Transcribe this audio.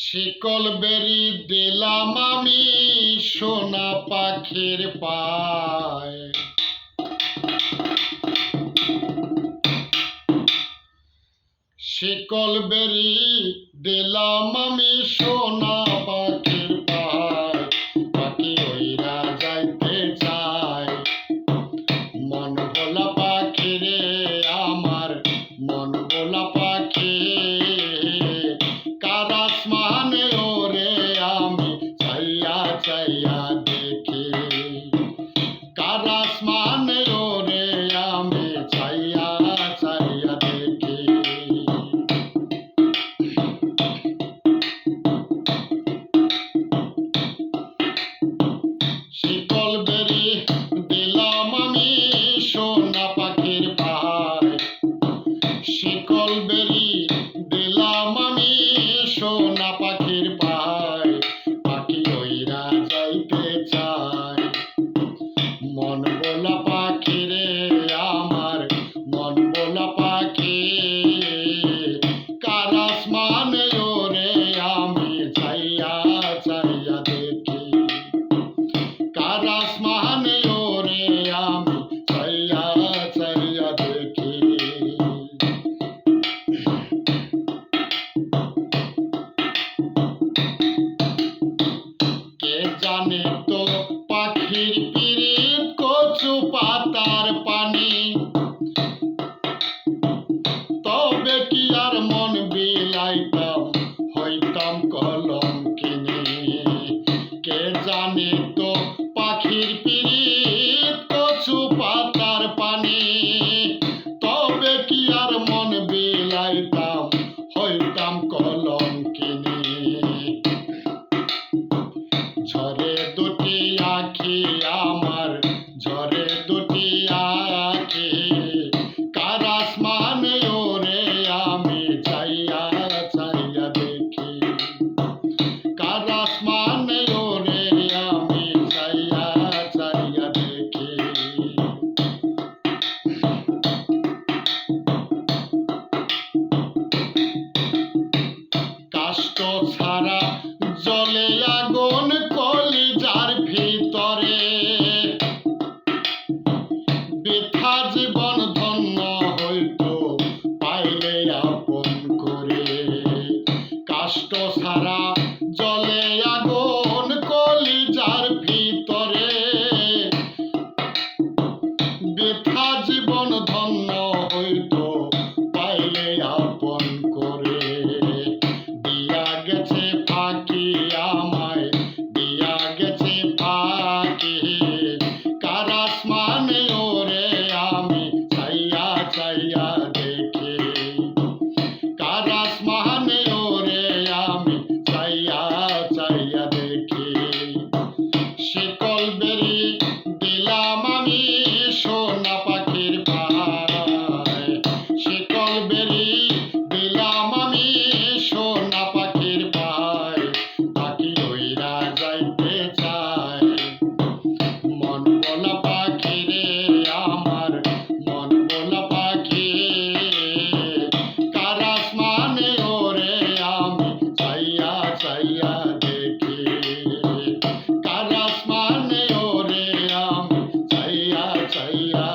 শিকল বেরি দিলাম আমি সোনা পাখির পায়, শিকল বেরি দিলাম আমি সোনা পাখির পায়, পাখি ওইরা যাইতে চায়। মন ভোলা পাখি রে আমার, মন ভোলা পাখি, কার আসমানে ওরে আমি চাইয়া চাইয়া দেখি, কার আসমানে ওরে আমি চাইয়া চাইয়া দেখি। শিকল বেরি দিলাম আমি সোনা পাখির পায়, শিকল বেরি দিলাম আমি সোনা পাখির পায়, পাখি ওইরা যাইতে চায়। মন ভোলা পাখি রে আমার, মন ভোলা পাখি, কার আসমানে ওরে আমি চাইয়া চাইয়া দেখি, কার আসমানে ওরে আমি চাইয়া চাইয়া দেখি। কে জানে তো পাখির পিরিত কচু পাতার পানি, তবে কি আর মন বিলাইতাম হইতাম কলঙ্কিনী। কে জানে তো পাখির পিরিত কচু পাতার পানি, তবে কি আর মন বিলাইতাম হইতাম কলঙ্কিনী। ঝরে দুটি আখি আমার, ঝরে দুটি আখি, কার আসমানে ওরে আমি চাইয়া চাইয়া দেখি, কার আসমানে ওরে আমি চাইয়া চাইয়া দেখি। কাষ্ঠ ছাড়া জলে আগুন কলিজার ভিতরে, বৃথা জীবন ধন্য হইতো পাইলে আপন করে। কাষ্ঠ ছাড়া জলে আগুন কলিজার ভিতরে, বৃথা জীবন ধন্য হইতো পাইলে আপন করে। দিয়া গেছে ফাঁকি আমায়, দিয়া গেছে ফাঁকি, কার আসমানে ওরে আমি চাইয়া চাইয়া দেখি, কার আসমানে ওরে আমি চাইয়া চাইয়া দেখি। শিকল বেরি দিলাম আমি সোনা পাখির পায়, শিকল বেরি দিলাম আমি সোনা পাখির পায়, পাখি ওইরা যাইতে চায়। মন ভোলা পাখি রে আমার, মন ভোলা পাখি, কার আসমানে ওরে আমি চাইয়া চাইয়া দেখি, কার আসমানে ওরে আমি চাইয়া চাইয়া